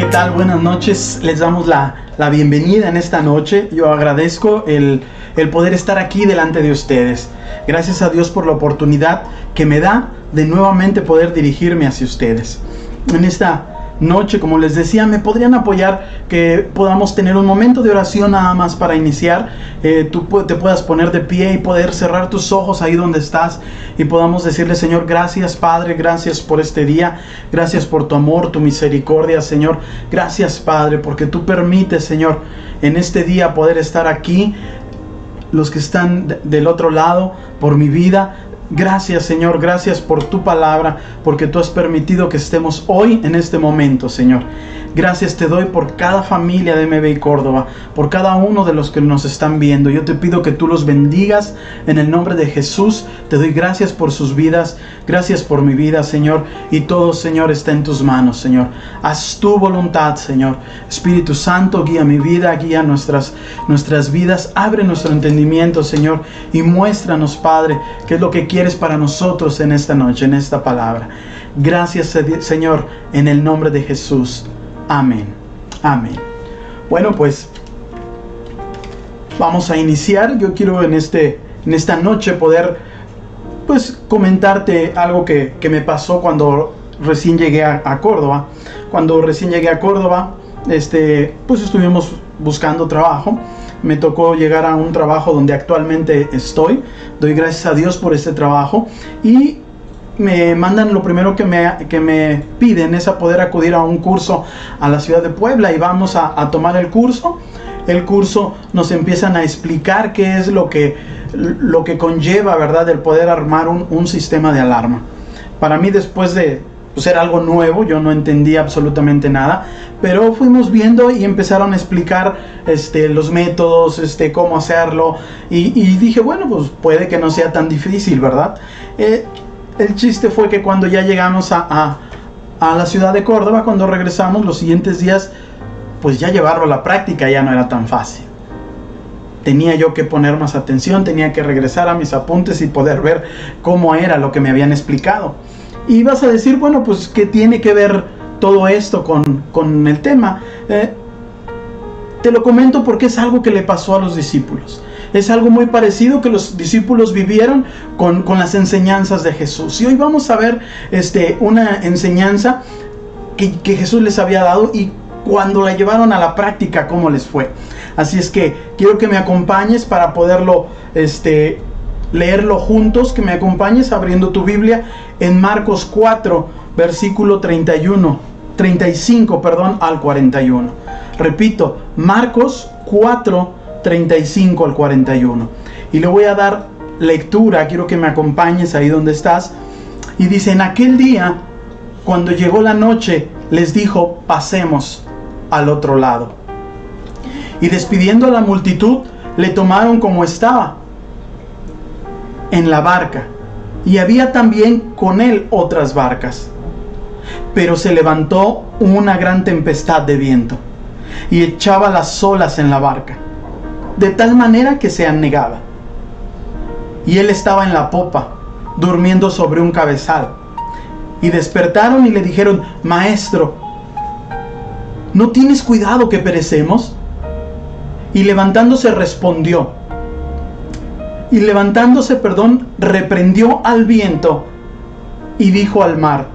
¿qué tal? Buenas noches. Les damos la bienvenida en esta noche. Yo agradezco el poder estar aquí delante de ustedes. Gracias a Dios por la oportunidad que me da de nuevamente poder dirigirme hacia ustedes. En esta noche, como les decía, me podrían apoyar que podamos tener un momento de oración nada más para iniciar. Tú te puedas poner de pie y poder cerrar tus ojos ahí donde estás y podamos decirle: Señor, gracias Padre, gracias por este día, gracias por tu amor, tu misericordia, Señor. Gracias Padre, porque tú permites, Señor, en este día poder estar aquí, los que están del otro lado, por mi vida. Gracias Señor, gracias por tu palabra, porque tú has permitido que estemos hoy en este momento, Señor. Gracias te doy por cada familia de MBI Córdoba, por cada uno de los que nos están viendo. Yo te pido que tú los bendigas en el nombre de Jesús. Te doy gracias por sus vidas, gracias por mi vida, Señor. Y todo, Señor, está en tus manos, Señor. Haz tu voluntad, Señor. Espíritu Santo, guía mi vida, guía nuestras vidas. Abre nuestro entendimiento, Señor, y muéstranos, Padre, qué es lo que quieres para nosotros en esta noche, en esta palabra. Gracias, Señor, en el nombre de Jesús. Amén. Amén. Bueno, pues vamos a iniciar. Yo quiero en esta noche poder pues comentarte algo que me pasó cuando recién llegué a Córdoba. Cuando recién llegué a Córdoba, pues estuvimos buscando trabajo. Me tocó llegar a un trabajo donde actualmente estoy. Doy gracias a Dios por este trabajo. Y me mandan, lo primero que me piden es a poder acudir a un curso a la ciudad de Puebla. Y vamos a tomar el curso. El curso nos empiezan a explicar qué es lo que conlleva, ¿verdad?, el poder armar un sistema de alarma. Para mí, después de ser algo nuevo, yo no entendía absolutamente nada, pero fuimos viendo y empezaron a explicar los métodos, cómo hacerlo, y dije, bueno, pues puede que no sea tan difícil, ¿verdad? El chiste fue que cuando ya llegamos a la ciudad de Córdoba, cuando regresamos los siguientes días, pues ya llevarlo a la práctica ya no era tan fácil. Tenía yo que poner más atención, tenía que regresar a mis apuntes y poder ver cómo era lo que me habían explicado. Y vas a decir, bueno, pues ¿qué tiene que ver todo esto con el tema? Te lo comento porque es algo que le pasó a los discípulos. Es algo muy parecido que los discípulos vivieron con las enseñanzas de Jesús. Y hoy vamos a ver una enseñanza que Jesús les había dado y cuando la llevaron a la práctica, cómo les fue. Así es que quiero que me acompañes para poderlo leerlo juntos, que me acompañes abriendo tu Biblia en Marcos 4, versículo 35 al 41. Repito, Marcos 4, 35 al 41. Y le voy a dar lectura, quiero que me acompañes ahí donde estás. Y dice: en aquel día, cuando llegó la noche, les dijo: pasemos al otro lado. Y despidiendo a la multitud, le tomaron como estaba en la barca, y había también con él otras barcas. Pero se levantó una gran tempestad de viento, y echaba las olas en la barca, de tal manera que se anegaba. Y él estaba en la popa, durmiendo sobre un cabezal. Y despertaron y le dijeron: Maestro, ¿no tienes cuidado que perecemos? Y levantándose reprendió al viento y dijo al mar: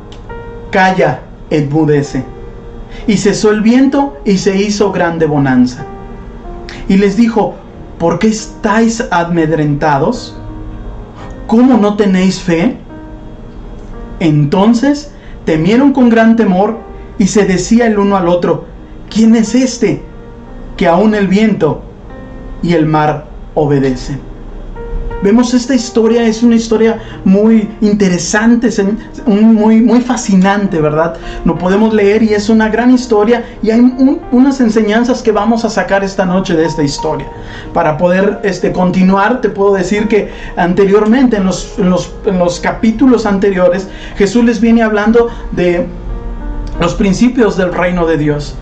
calla, enmudece. Y cesó el viento y se hizo grande bonanza. Y les dijo: ¿por qué estáis amedrentados? ¿Cómo no tenéis fe? Entonces temieron con gran temor y se decía el uno al otro: ¿quién es este que aún el viento y el mar obedecen? Vemos esta historia, es una historia muy interesante, muy fascinante, ¿verdad? Lo podemos leer y es una gran historia y hay unas enseñanzas que vamos a sacar esta noche de esta historia. Para poder continuar, te puedo decir que anteriormente, en los capítulos anteriores, Jesús les viene hablando de los principios del reino de Dios.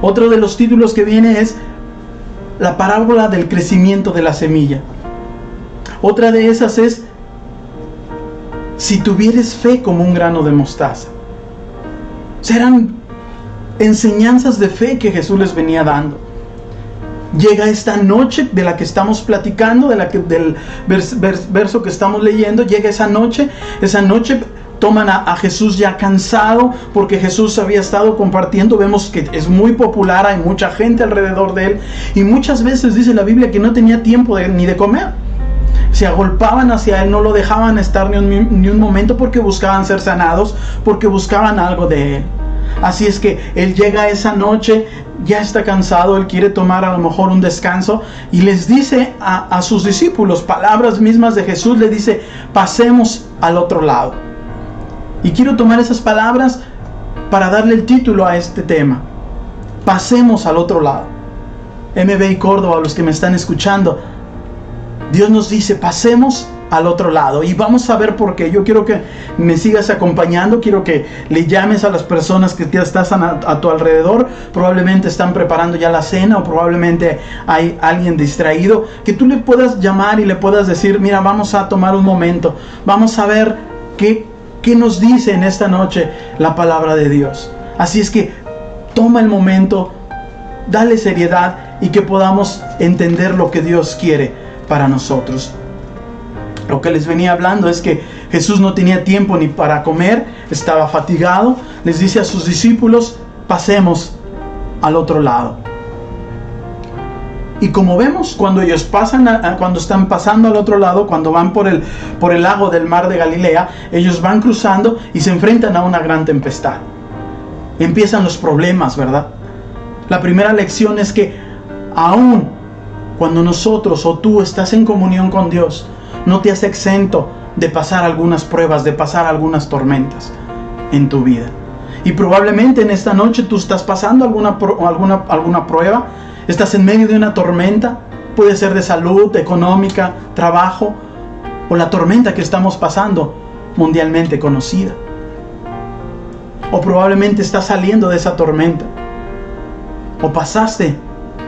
Otro de los títulos que viene es la parábola del crecimiento de la semilla. Otra de esas es: si tuvieres fe como un grano de mostaza. Serán enseñanzas de fe que Jesús les venía dando. Llega esta noche de la que estamos platicando, del verso que estamos leyendo, llega esa noche toman a Jesús ya cansado, porque Jesús había estado compartiendo. Vemos que es muy popular, hay mucha gente alrededor de él, y muchas veces dice la Biblia que no tenía tiempo ni de comer. Se agolpaban hacia él, no lo dejaban estar ni un momento, porque buscaban ser sanados, porque buscaban algo de él. Así es que él llega esa noche, ya está cansado, él quiere tomar a lo mejor un descanso, y les dice a sus discípulos, palabras mismas de Jesús, le dice: pasemos al otro lado. Y quiero tomar esas palabras para darle el título a este tema: pasemos al otro lado. MB y Córdoba, los que me están escuchando, Dios nos dice: pasemos al otro lado, y vamos a ver por qué. Yo quiero que me sigas acompañando, quiero que le llames a las personas que estás a tu alrededor. Probablemente están preparando ya la cena, o probablemente hay alguien distraído, que tú le puedas llamar y le puedas decir: mira, vamos a tomar un momento, vamos a ver qué nos dice en esta noche la palabra de Dios. Así es que toma el momento, dale seriedad, y que podamos entender lo que Dios quiere para nosotros. Lo que les venía hablando es que Jesús no tenía tiempo ni para comer, estaba fatigado. Les dice a sus discípulos: pasemos al otro lado. Y como vemos, cuando ellos cuando están pasando al otro lado, cuando van por el lago del mar de Galilea, ellos van cruzando y se enfrentan a una gran tempestad. Empiezan los problemas, ¿verdad? La primera lección es que aún cuando nosotros o tú estás en comunión con Dios, no te has exento de pasar algunas pruebas, de pasar algunas tormentas en tu vida. Y probablemente en esta noche tú estás pasando alguna prueba, estás en medio de una tormenta, puede ser de salud, económica, trabajo, o la tormenta que estamos pasando mundialmente conocida. O probablemente estás saliendo de esa tormenta, o pasaste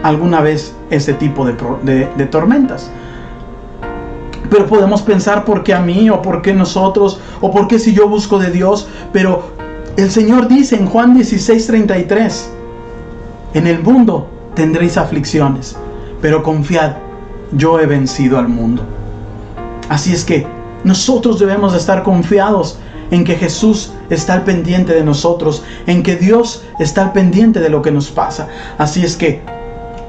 alguna vez ese tipo de tormentas. Pero podemos pensar: ¿por qué a mí? ¿O por qué nosotros? ¿O por qué si yo busco de Dios? Pero el Señor dice en Juan 16:33: en el mundo tendréis aflicciones, pero confiad, yo he vencido al mundo. Así es que nosotros debemos de estar confiados en que Jesús está al pendiente de nosotros, en que Dios está al pendiente de lo que nos pasa. Así es que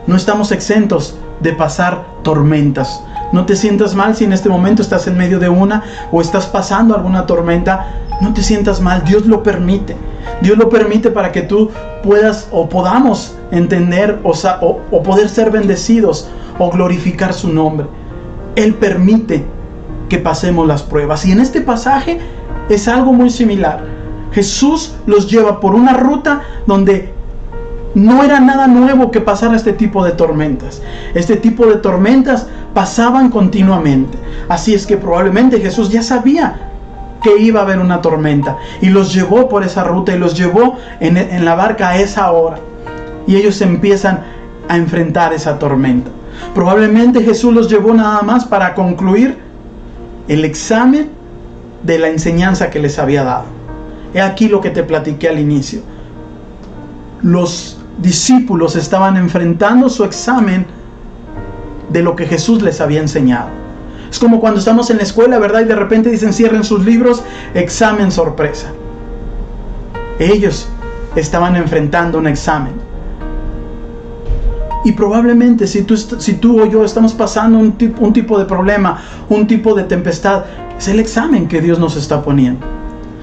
no estamos exentos de pasar tormentas. No te sientas mal si en este momento estás en medio de una, o estás pasando alguna tormenta. No te sientas mal, Dios lo permite. Dios lo permite para que tú puedas o podamos entender o poder ser bendecidos o glorificar su nombre. Él permite que pasemos las pruebas. Y en este pasaje es algo muy similar. Jesús los lleva por una ruta donde no era nada nuevo que pasara este tipo de tormentas. Este tipo de tormentas pasaban continuamente. Así es que probablemente Jesús ya sabía que iba a haber una tormenta, y los llevó por esa ruta, y los llevó en la barca a esa hora, y ellos empiezan a enfrentar esa tormenta. Probablemente Jesús los llevó nada más para concluir el examen de la enseñanza que les había dado. He aquí lo que te platiqué al inicio. Los discípulos estaban enfrentando su examen de lo que Jesús les había enseñado. Es como cuando estamos en la escuela, ¿verdad? Y de repente dicen: cierren sus libros, examen sorpresa. Ellos estaban enfrentando un examen. Y probablemente si tú o yo estamos pasando un tipo de problema, un tipo de tempestad, es el examen que Dios nos está poniendo.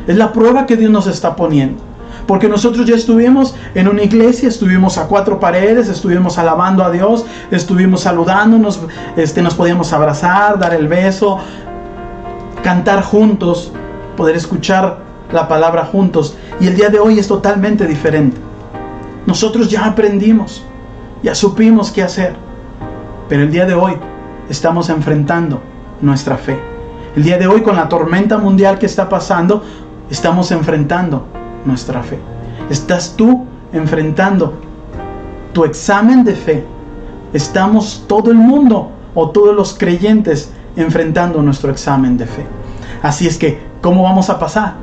Es la prueba que Dios nos está poniendo. Porque nosotros ya estuvimos en una iglesia, estuvimos a cuatro paredes, estuvimos alabando a Dios, estuvimos saludándonos, nos podíamos abrazar, dar el beso, cantar juntos, poder escuchar la palabra juntos. Y el día de hoy es totalmente diferente. Nosotros ya aprendimos, ya supimos qué hacer, pero el día de hoy estamos enfrentando nuestra fe. El día de hoy, con la tormenta mundial que está pasando, estamos enfrentando nuestra fe. ¿Estás tú enfrentando tu examen de fe? ¿Estamos todo el mundo o todos los creyentes enfrentando nuestro examen de fe? Así es que, ¿cómo vamos a pasar?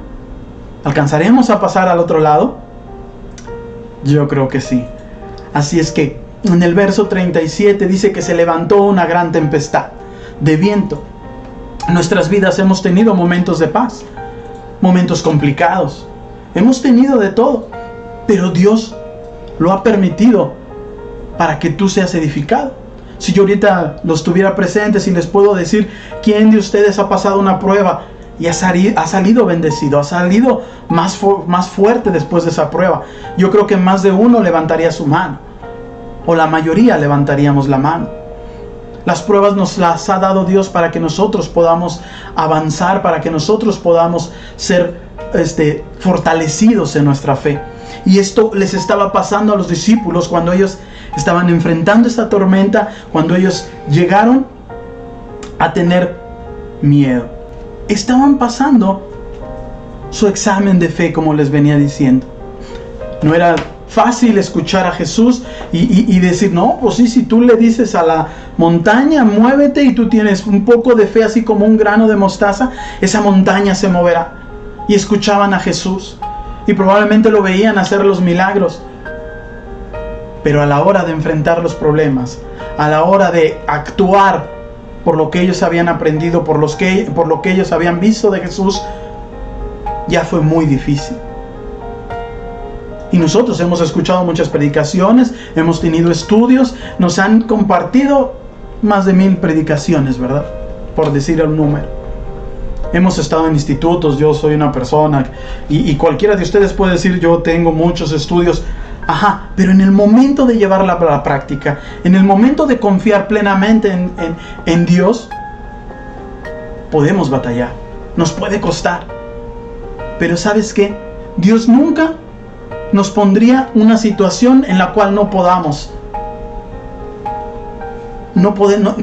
¿Alcanzaremos a pasar al otro lado? Yo creo que sí. Así es que en el verso 37 dice que se levantó una gran tempestad de viento. En nuestras vidas hemos tenido momentos de paz, momentos complicados. Hemos tenido de todo, pero Dios lo ha permitido para que tú seas edificado. Si yo ahorita los tuviera presentes y les puedo decir quién de ustedes ha pasado una prueba y ha salido bendecido, ha salido más fuerte después de esa prueba, yo creo que más de uno levantaría su mano, o la mayoría levantaríamos la mano. Las pruebas nos las ha dado Dios para que nosotros podamos avanzar, para que nosotros podamos ser fortalecidos en nuestra fe. Y esto les estaba pasando a los discípulos cuando ellos estaban enfrentando esta tormenta, cuando ellos llegaron a tener miedo. Estaban pasando su examen de fe, como les venía diciendo. No era fácil escuchar a Jesús y decir, no, pues sí, si tú le dices a la montaña, muévete, y tú tienes un poco de fe, así como un grano de mostaza, esa montaña se moverá. Y escuchaban a Jesús y probablemente lo veían hacer los milagros. Pero a la hora de enfrentar los problemas, a la hora de actuar por lo que ellos habían aprendido, por lo que ellos habían visto de Jesús, ya fue muy difícil. Y nosotros hemos escuchado muchas predicaciones, hemos tenido estudios, nos han compartido más de 1000 predicaciones, ¿verdad? Por decir el número. Hemos estado en institutos, yo soy una persona, y cualquiera de ustedes puede decir, yo tengo muchos estudios. Ajá, pero en el momento de llevarla a la práctica, en el momento de confiar plenamente en Dios, podemos batallar, nos puede costar. Pero ¿sabes qué? Dios nunca nos pondría una situación en la cual no podamos,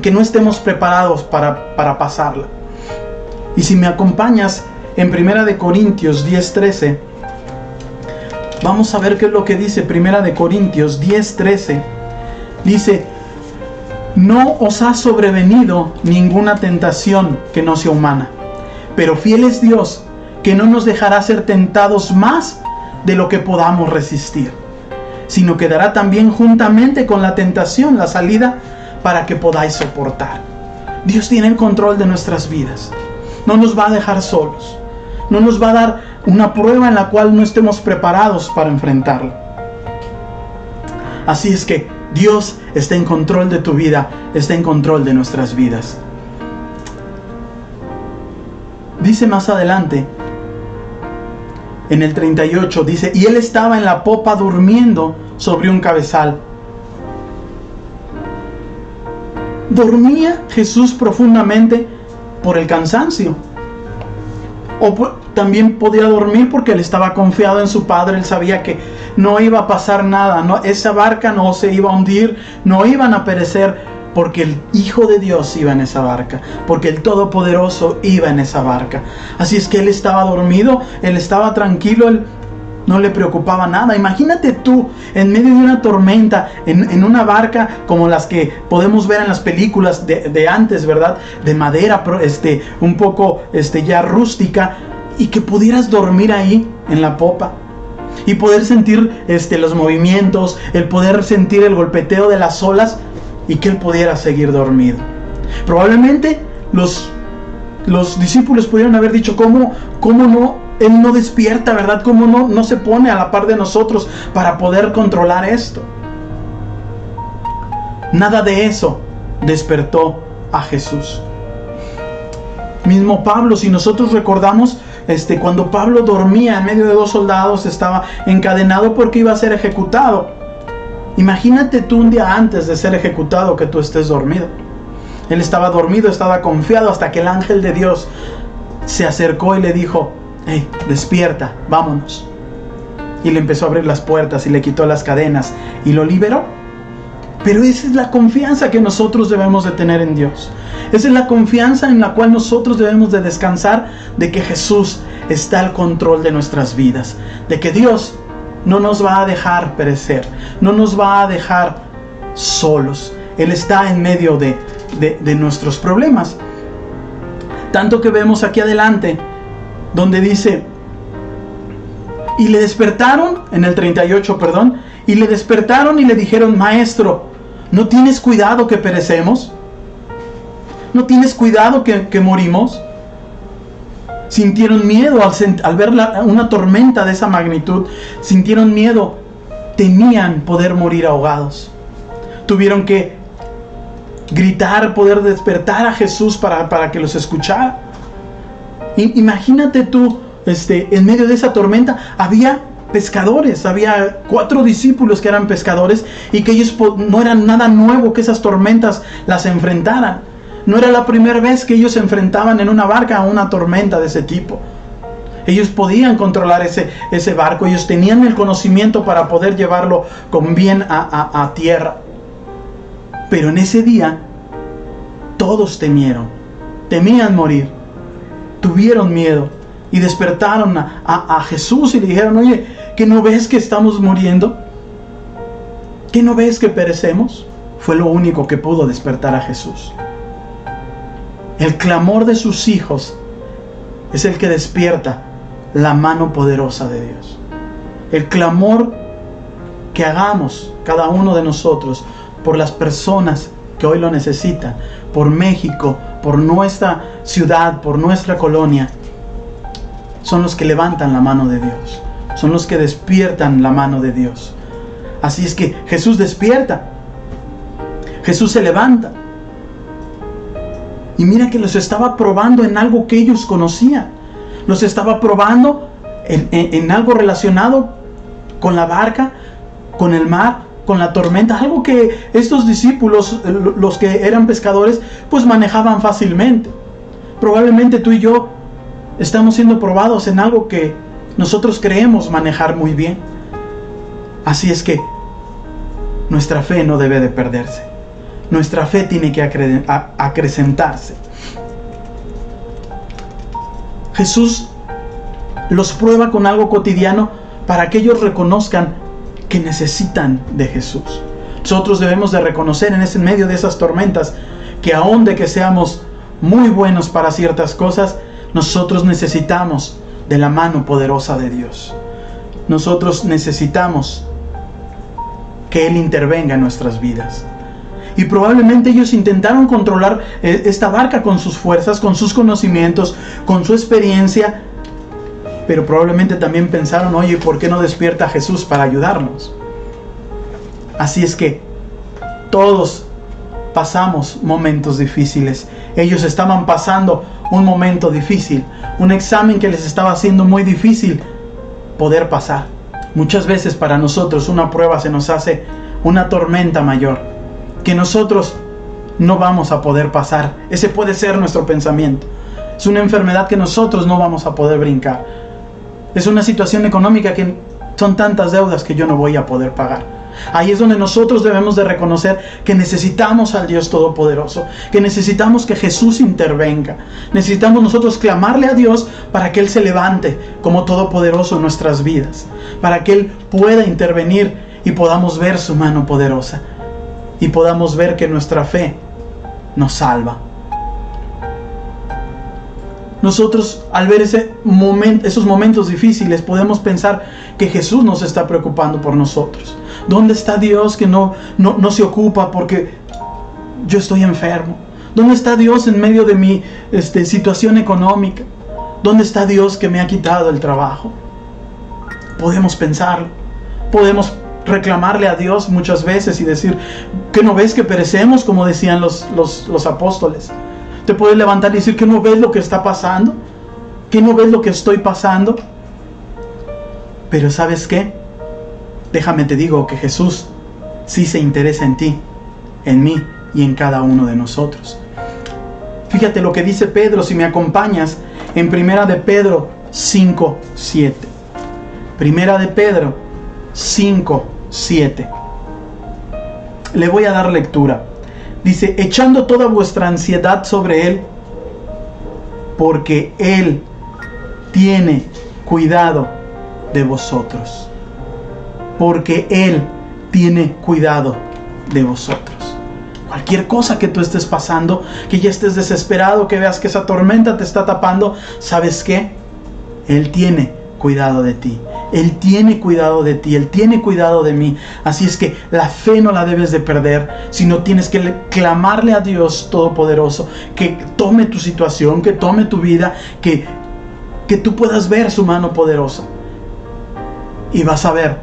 que no estemos preparados para pasarla. Y si me acompañas en 1 Corintios 10:13, vamos a ver qué es lo que dice 1 Corintios 10:13. Dice, no os ha sobrevenido ninguna tentación que no sea humana, pero fiel es Dios, que no nos dejará ser tentados más de lo que podamos resistir, sino que dará también juntamente con la tentación la salida para que podáis soportar. Dios tiene el control de nuestras vidas. No nos va a dejar solos. No nos va a dar una prueba en la cual no estemos preparados para enfrentarla. Así es que Dios está en control de tu vida, está en control de nuestras vidas. Dice más adelante, en el 38, dice, y él estaba en la popa durmiendo sobre un cabezal. Dormía Jesús profundamente por el cansancio, o también podía dormir porque él estaba confiado en su Padre. Él sabía que no iba a pasar nada, esa barca no se iba a hundir, no iban a perecer, porque el Hijo de Dios iba en esa barca, porque el Todopoderoso iba en esa barca. Así es que él estaba dormido, él estaba tranquilo, él no le preocupaba nada. Imagínate tú en medio de una tormenta, en una barca como las que podemos ver en las películas de antes, ¿verdad? De madera, un poco ya rústica, y que pudieras dormir ahí en la popa y poder sentir los movimientos, el poder sentir el golpeteo de las olas, y que él pudiera seguir dormido. Probablemente los discípulos pudieron haber dicho, ¿cómo no? Él no despierta, ¿verdad? ¿Cómo no se pone a la par de nosotros para poder controlar esto? Nada de eso despertó a Jesús. Mismo Pablo, si nosotros recordamos, cuando Pablo dormía en medio de 2 soldados, estaba encadenado porque iba a ser ejecutado. Imagínate tú un día antes de ser ejecutado que tú estés dormido. Él estaba dormido, estaba confiado, hasta que el ángel de Dios se acercó y le dijo, hey, despierta, vámonos. Y le empezó a abrir las puertas y le quitó las cadenas y lo liberó. Pero esa es la confianza que nosotros debemos de tener en Dios. Esa es la confianza en la cual nosotros debemos de descansar, de que Jesús está al control de nuestras vidas, de que Dios no nos va a dejar perecer, no nos va a dejar solos. Él está en medio de nuestros problemas. Tanto que vemos aquí adelante, donde dice, Y le despertaron, en el 38, perdón, y le despertaron y le dijeron: Maestro, ¿no tienes cuidado que perecemos? ¿No tienes cuidado que morimos? Sintieron miedo al ver una tormenta de esa magnitud. Sintieron miedo, temían poder morir ahogados. Tuvieron que gritar, poder despertar a Jesús para que los escuchara. Imagínate tú, en medio de esa tormenta había pescadores, había 4 discípulos que eran pescadores y que ellos no eran nada nuevo que esas tormentas las enfrentaran. No era la primera vez que ellos se enfrentaban en una barca a una tormenta de ese tipo. Ellos podían controlar ese barco, ellos tenían el conocimiento para poder llevarlo con bien a tierra. Pero en ese día todos temieron, temían morir, tuvieron miedo y despertaron a Jesús y le dijeron: Oye, ¿qué no ves que estamos muriendo? ¿Qué no ves que perecemos? Fue lo único que pudo despertar a Jesús. El clamor de sus hijos es el que despierta la mano poderosa de Dios. El clamor que hagamos cada uno de nosotros por las personas que hoy lo necesitan, por México, por nuestra ciudad, por nuestra colonia, son los que levantan la mano de Dios, son los que despiertan la mano de Dios. Así es que Jesús despierta, Jesús se levanta. Y mira que los estaba probando en algo que ellos conocían. Los estaba probando en algo relacionado con la barca, con el mar, con la tormenta. Algo que estos discípulos, los que eran pescadores, pues manejaban fácilmente. Probablemente tú y yo estamos siendo probados en algo que nosotros creemos manejar muy bien. Así es que nuestra fe no debe de perderse. Nuestra fe tiene que acrecentarse. Jesús los prueba con algo cotidiano para que ellos reconozcan que necesitan de Jesús. Nosotros debemos de reconocer en medio de esas tormentas que aun de que seamos muy buenos para ciertas cosas, nosotros necesitamos de la mano poderosa de Dios. Nosotros necesitamos que Él intervenga en nuestras vidas. Y probablemente ellos intentaron controlar esta barca con sus fuerzas, con sus conocimientos, con su experiencia. Pero probablemente también pensaron: oye, ¿por qué no despierta a Jesús para ayudarnos? Así es que todos pasamos momentos difíciles. Ellos estaban pasando un momento difícil, un examen que les estaba haciendo muy difícil poder pasar. Muchas veces para nosotros una prueba se nos hace una tormenta mayor que nosotros no vamos a poder pasar. Ese puede ser nuestro pensamiento. Es una enfermedad que nosotros no vamos a poder brincar. Es una situación económica que son tantas deudas que yo no voy a poder pagar. Ahí es donde nosotros debemos de reconocer que necesitamos al Dios Todopoderoso, que necesitamos que Jesús intervenga. Necesitamos nosotros clamarle a Dios para que Él se levante como Todopoderoso en nuestras vidas, para que Él pueda intervenir y podamos ver su mano poderosa y podamos ver que nuestra fe nos salva. Nosotros, al ver esos momentos difíciles, podemos pensar que Jesús nos está preocupando por nosotros. ¿Dónde está Dios que no se ocupa porque yo estoy enfermo? ¿Dónde está Dios en medio de mi situación económica? ¿Dónde está Dios que me ha quitado el trabajo? Podemos pensarlo. Podemos reclamarle a Dios muchas veces y decir: ¿qué no ves que perecemos? Como decían los apóstoles. Te puedes levantar y decir: ¿qué no ves lo que está pasando? ¿Qué no ves lo que estoy pasando? Pero ¿sabes qué? Déjame te digo que Jesús sí se interesa en ti, en mí y en cada uno de nosotros. Fíjate lo que dice Pedro, si me acompañas, en Primera de Pedro 5:7. Primera de Pedro 5:7. Le voy a dar lectura. Dice: echando toda vuestra ansiedad sobre Él, porque Él tiene cuidado de vosotros. Porque Él tiene cuidado de vosotros. Cualquier cosa que tú estés pasando, que ya estés desesperado, que veas que esa tormenta te está tapando, ¿sabes qué? Él tiene cuidado de ti. Él tiene cuidado de ti, Él tiene cuidado de mí. Así es que la fe no la debes de perder, sino tienes que clamarle a Dios Todopoderoso que tome tu situación, que tome tu vida, que tú puedas ver su mano poderosa. Y vas a ver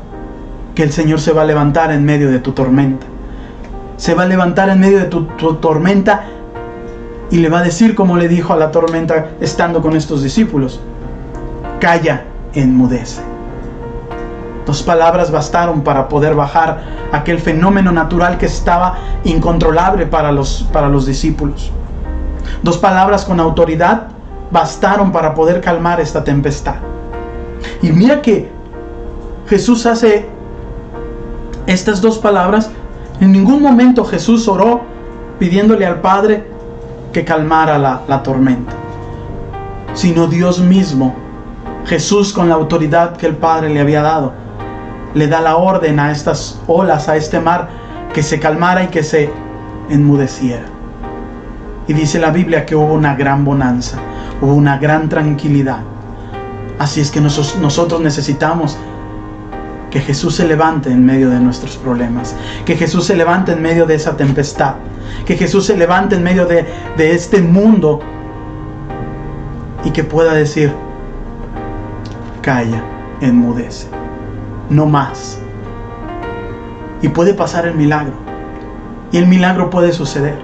que el Señor se va a levantar en medio de tu tormenta. Se va a levantar en medio de tu tormenta y le va a decir, como le dijo a la tormenta estando con estos discípulos: calla, enmudece. 2 palabras bastaron para poder bajar aquel fenómeno natural que estaba incontrolable para los discípulos. 2 palabras con autoridad bastaron para poder calmar esta tempestad. Y mira que Jesús hace estas 2 palabras. En ningún momento Jesús oró pidiéndole al Padre que calmara la tormenta, sino Dios mismo, Jesús, con la autoridad que el Padre le había dado, le da la orden a estas olas, a este mar, que se calmara y que se enmudeciera. Y dice la Biblia que hubo una gran bonanza, hubo una gran tranquilidad. Así es que nosotros necesitamos que Jesús se levante en medio de nuestros problemas, que Jesús se levante en medio de esa tempestad, que Jesús se levante en medio de este mundo y que pueda decir: calla, enmudece, no más. Y puede pasar el milagro, y el milagro puede suceder,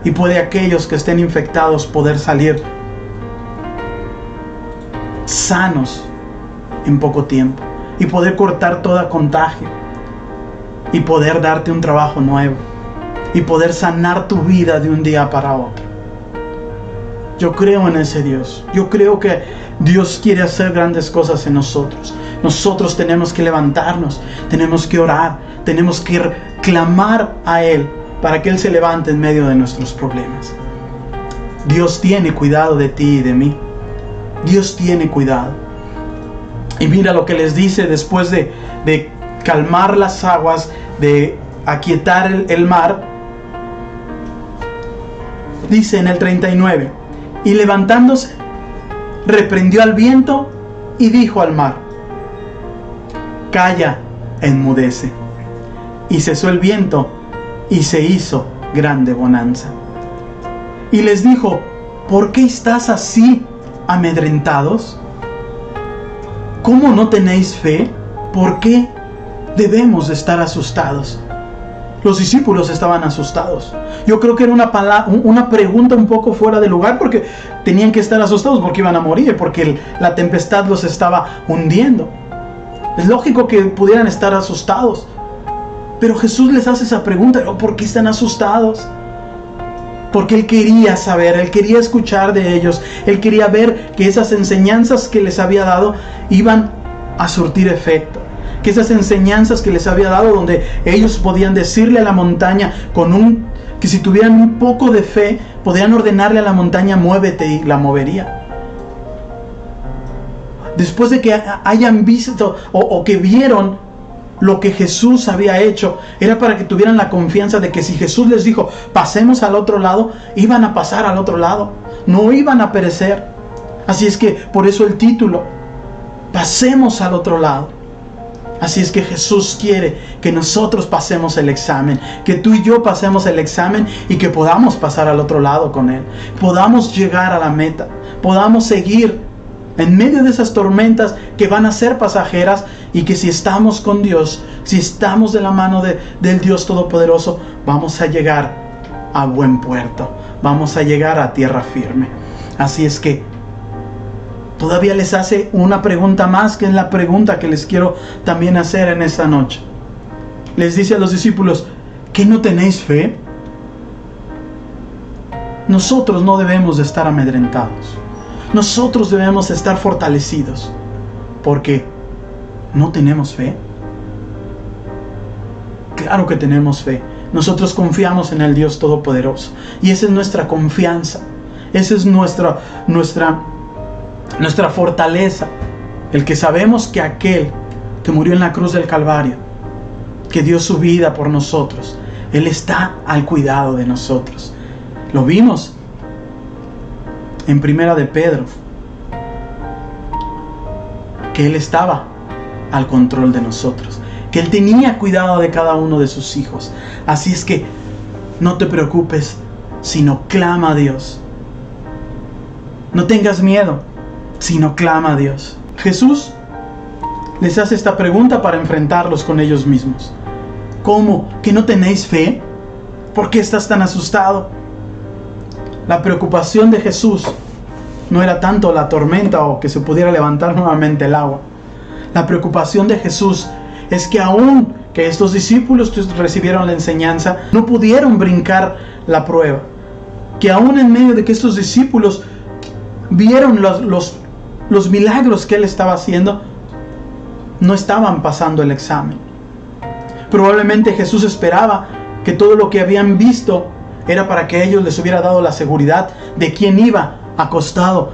y puede aquellos que estén infectados poder salir sanos en poco tiempo, y poder cortar todo contagio, y poder darte un trabajo nuevo, y poder sanar tu vida de un día para otro. Yo creo en ese Dios. Yo creo que Dios quiere hacer grandes cosas en nosotros. Nosotros tenemos que levantarnos, tenemos que orar, tenemos que clamar a Él para que Él se levante en medio de nuestros problemas. Dios tiene cuidado de ti y de mí. Dios tiene cuidado. Y mira lo que les dice después de calmar las aguas, de aquietar el mar. Dice en el 39: y levantándose, reprendió al viento y dijo al mar: calla, enmudece. Y cesó el viento y se hizo grande bonanza. Y les dijo: ¿por qué estás así amedrentados? ¿Cómo no tenéis fe? ¿Por qué debemos de estar asustados? Los discípulos estaban asustados. Yo creo que era una pregunta un poco fuera de lugar, porque tenían que estar asustados porque iban a morir, porque la tempestad los estaba hundiendo. Es lógico que pudieran estar asustados, pero Jesús les hace esa pregunta: ¿por qué están asustados? Porque Él quería saber, Él quería escuchar de ellos, Él quería ver que esas enseñanzas que les había dado iban a surtir efecto. Que esas enseñanzas que les había dado, donde ellos podían decirle a la montaña, que si tuvieran un poco de fe, podían ordenarle a la montaña: muévete, y la movería. Después de que hayan visto o que vieron lo que Jesús había hecho, era para que tuvieran la confianza de que si Jesús les dijo: pasemos al otro lado, iban a pasar al otro lado, no iban a perecer. Así es que por eso el título: pasemos al otro lado. Así es que Jesús quiere que nosotros pasemos el examen, que tú y yo pasemos el examen y que podamos pasar al otro lado con Él, podamos llegar a la meta, podamos seguir en medio de esas tormentas que van a ser pasajeras, y que si estamos con Dios, si estamos de la mano del Dios Todopoderoso, vamos a llegar a buen puerto, vamos a llegar a tierra firme. Así es que todavía les hace una pregunta más, que es la pregunta que les quiero también hacer en esta noche. Les dice a los discípulos: ¿qué, no tenéis fe? Nosotros no debemos de estar amedrentados. Nosotros debemos estar fortalecidos, porque ¿no tenemos fe? Claro que tenemos fe. Nosotros confiamos en el Dios Todopoderoso, y esa es nuestra confianza, esa es nuestra fortaleza, el que sabemos que aquel que murió en la cruz del Calvario, que dio su vida por nosotros, Él está al cuidado de nosotros. Lo vimos en Primera de Pedro, que Él estaba al control de nosotros, que Él tenía cuidado de cada uno de sus hijos. Así es que no te preocupes, sino clama a Dios. No tengas miedo, sino clama a Dios. Jesús les hace esta pregunta para enfrentarlos con ellos mismos. ¿Cómo? ¿Que no tenéis fe? ¿Por qué estás tan asustado? La preocupación de Jesús no era tanto la tormenta o que se pudiera levantar nuevamente el agua. La preocupación de Jesús es que aún que estos discípulos que recibieron la enseñanza no pudieron brincar la prueba. Que aún en medio de que estos discípulos vieron los milagros que Él estaba haciendo, no estaban pasando el examen. Probablemente Jesús esperaba que todo lo que habían visto era para que ellos les hubiera dado la seguridad de quién iba acostado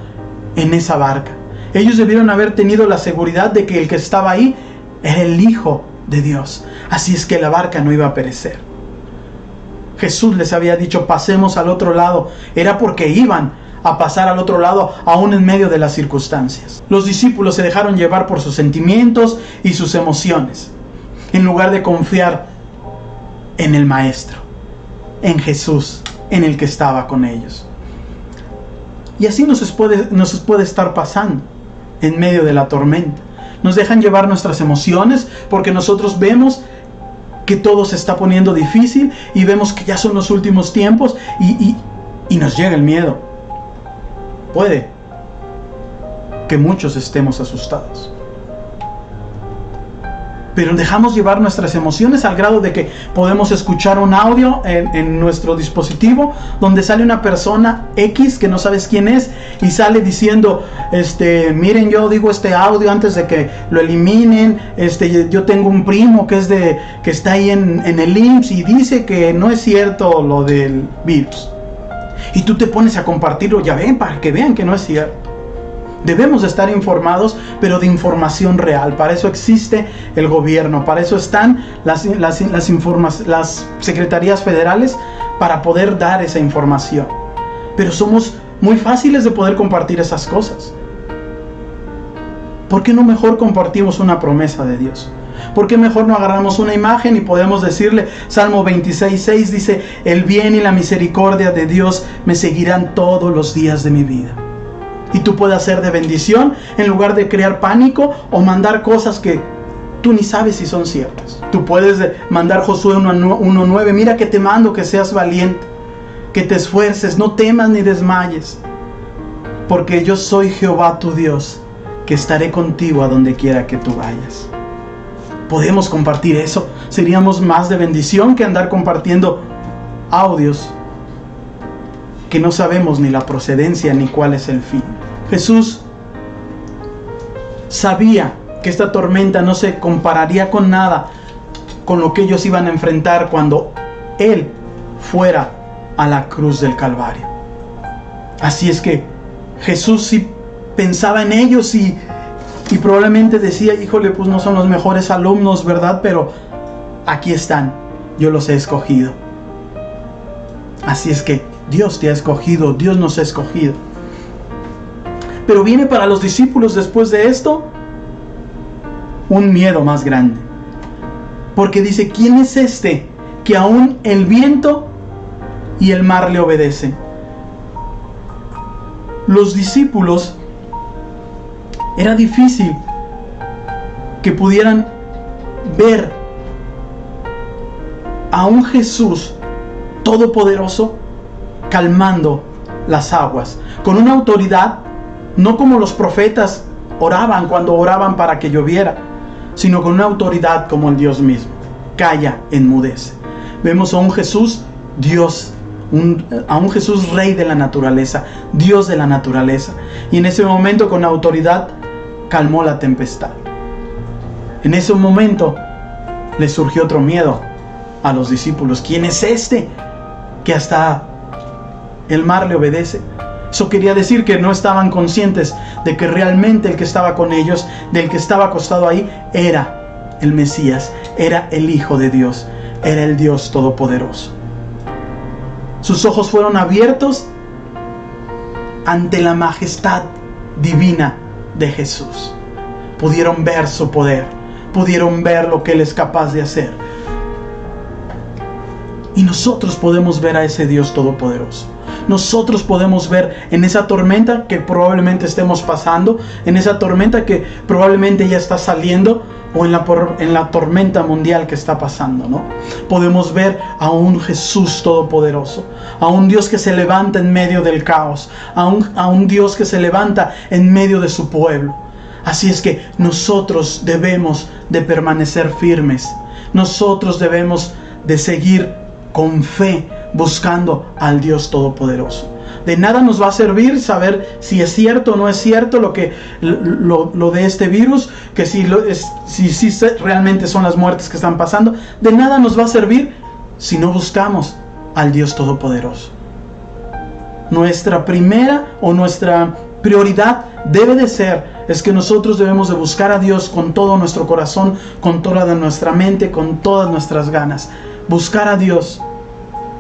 en esa barca. Ellos debieron haber tenido la seguridad de que el que estaba ahí era el Hijo de Dios. Así es que la barca no iba a perecer. Jesús les había dicho: pasemos al otro lado. Era porque iban a pasar al otro lado, aún en medio de las circunstancias. Los discípulos se dejaron llevar por sus sentimientos y sus emociones, en lugar de confiar en el Maestro, en Jesús, en el que estaba con ellos. Y así nos puede estar pasando en medio de la tormenta. Nos dejan llevar nuestras emociones porque nosotros vemos que todo se está poniendo difícil y vemos que ya son los últimos tiempos y nos llega el miedo. Puede que muchos estemos asustados, pero dejamos llevar nuestras emociones al grado de que podemos escuchar un audio en nuestro dispositivo donde sale una persona X que no sabes quién es y sale diciendo: miren, yo digo este audio antes de que lo eliminen, yo tengo un primo que está ahí en el IMSS y dice que no es cierto lo del virus. Y tú te pones a compartirlo, ya ven, para que vean que no es cierto. Debemos estar informados, pero de información real. Para eso existe el gobierno, para eso están las secretarías federales, para poder dar esa información. Pero somos muy fáciles de poder compartir esas cosas. ¿Por qué no mejor compartimos una promesa de Dios? ¿Por qué mejor no agarramos una imagen y podemos decirle? Salmo 26:6 dice: el bien y la misericordia de Dios me seguirán todos los días de mi vida. Y tú puedes hacer de bendición en lugar de crear pánico o mandar cosas que tú ni sabes si son ciertas. Tú puedes mandar Josué 1:9: mira que te mando que seas valiente, que te esfuerces, no temas ni desmayes, porque yo soy Jehová tu Dios, que estaré contigo a donde quiera que tú vayas. Podemos compartir eso. Seríamos más de bendición que andar compartiendo audios que no sabemos ni la procedencia ni cuál es el fin. Jesús sabía que esta tormenta no se compararía con nada con lo que ellos iban a enfrentar cuando Él fuera a la cruz del Calvario. Así es que Jesús sí pensaba en ellos y probablemente decía: híjole, pues no son los mejores alumnos, ¿verdad? Pero aquí están, yo los he escogido. Así es que Dios te ha escogido, Dios nos ha escogido. Pero viene para los discípulos después de esto un miedo más grande. Porque dice: ¿quién es este que aún el viento y el mar le obedecen? Los discípulos, era difícil que pudieran ver a un Jesús todopoderoso calmando las aguas, con una autoridad, no como los profetas oraban cuando oraban para que lloviera, sino con una autoridad como el Dios mismo. Calla, enmudece. Vemos a un Jesús Dios, a un Jesús Rey de la naturaleza, Dios de la naturaleza. Y en ese momento, con autoridad, calmó la tempestad. En ese momento les surgió otro miedo a los discípulos. ¿Quién es este que hasta el mar le obedece? Eso quería decir que no estaban conscientes de que realmente el que estaba con ellos, del que estaba acostado ahí, era el Mesías, era el Hijo de Dios, era el Dios Todopoderoso. Sus ojos fueron abiertos ante la majestad divina de Jesús. pudieron ver su poder, pudieron ver lo que Él es capaz de hacer. Y nosotros podemos ver a ese Dios todopoderoso. Nosotros podemos ver en esa tormenta que probablemente estemos pasando, en esa tormenta que probablemente ya está saliendo, o en la tormenta mundial que está pasando, ¿no? Podemos ver a un Jesús todopoderoso, a un Dios que se levanta en medio del caos, a un Dios que se levanta en medio de su pueblo. Así es que nosotros debemos de permanecer firmes. Nosotros debemos de seguir con fe buscando al Dios todopoderoso. De nada nos va a servir saber si es cierto o no es cierto lo de este virus, que si realmente son las muertes que están pasando. De nada nos va a servir si no buscamos al Dios todopoderoso. Nuestra primera o nuestra prioridad debe de ser es que nosotros debemos de buscar a Dios con todo nuestro corazón, con toda nuestra mente, con todas nuestras ganas. Buscar a Dios.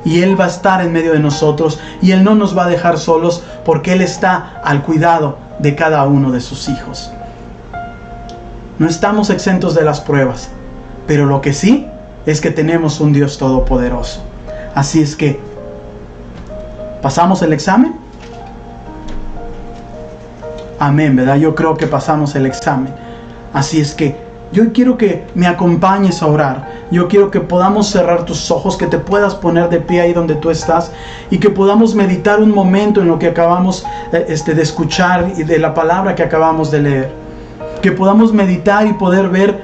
Y Él va a estar en medio de nosotros. Y Él no nos va a dejar solos, porque Él está al cuidado de cada uno de sus hijos. No estamos exentos de las pruebas. Pero lo que sí es que tenemos un Dios todopoderoso. Así es que, ¿pasamos el examen? Amén, ¿verdad? Yo creo que pasamos el examen. Así es que yo quiero que me acompañes a orar. Yo quiero que podamos cerrar tus ojos, que te puedas poner de pie ahí donde tú estás y que podamos meditar un momento en lo que acabamos de escuchar y de la palabra que acabamos de leer. Que podamos meditar y poder ver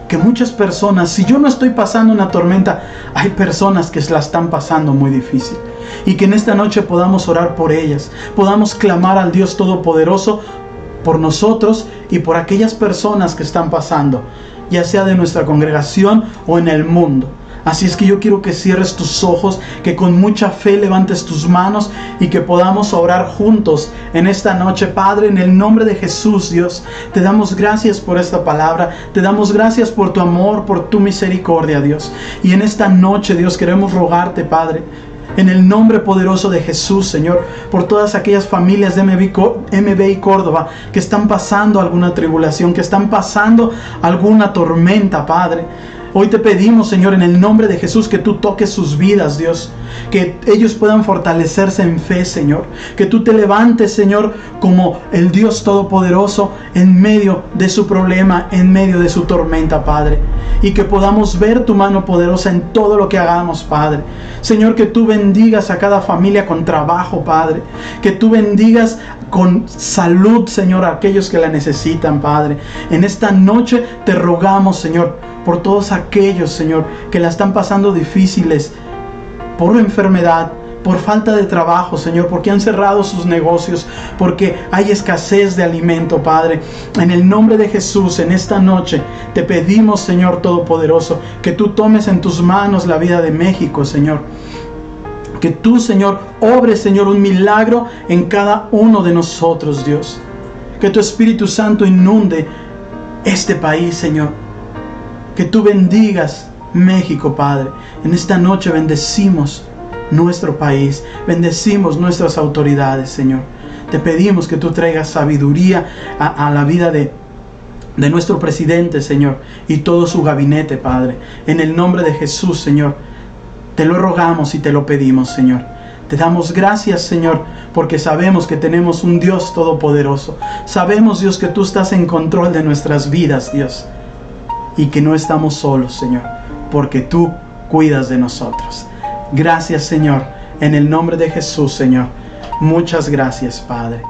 que muchas personas, si yo no estoy pasando una tormenta, hay personas que se la están pasando muy difícil. Y que en esta noche podamos orar por ellas, podamos clamar al Dios Todopoderoso por nosotros y por aquellas personas que están pasando, ya sea de nuestra congregación o en el mundo. Así es que yo quiero que cierres tus ojos, que con mucha fe levantes tus manos y que podamos orar juntos en esta noche. Padre, en el nombre de Jesús, Dios, te damos gracias por esta palabra, te damos gracias por tu amor, por tu misericordia, Dios. Y en esta noche, Dios, queremos rogarte, Padre, en el nombre poderoso de Jesús, Señor, por todas aquellas familias de MB y Córdoba que están pasando alguna tribulación, que están pasando alguna tormenta, Padre. Hoy te pedimos, Señor, en el nombre de Jesús, que tú toques sus vidas, Dios. Que ellos puedan fortalecerse en fe, Señor. Que tú te levantes, Señor, como el Dios Todopoderoso en medio de su problema, en medio de su tormenta, Padre. Y que podamos ver tu mano poderosa en todo lo que hagamos, Padre. Señor, que tú bendigas a cada familia con trabajo, Padre. Que tú bendigas con salud, Señor, a aquellos que la necesitan, Padre. En esta noche te rogamos, Señor, por todos aquellos, Señor, que la están pasando difíciles, por enfermedad, por falta de trabajo, Señor, porque han cerrado sus negocios, porque hay escasez de alimento, Padre. En el nombre de Jesús, en esta noche, te pedimos, Señor Todopoderoso, que tú tomes en tus manos la vida de México, Señor. Que tú, Señor, obres, Señor, un milagro en cada uno de nosotros, Dios. Que tu Espíritu Santo inunde este país, Señor. Que tú bendigas México, Padre. En esta noche bendecimos nuestro país, bendecimos nuestras autoridades, Señor. Te pedimos que tú traigas sabiduría a la vida de nuestro presidente, Señor, y todo su gabinete, Padre. En el nombre de Jesús, Señor, te lo rogamos y te lo pedimos, Señor. Te damos gracias, Señor, porque sabemos que tenemos un Dios todopoderoso. Sabemos, Dios, que tú estás en control de nuestras vidas, Dios. Y que no estamos solos, Señor, porque tú cuidas de nosotros. Gracias, Señor, en el nombre de Jesús, Señor. Muchas gracias, Padre.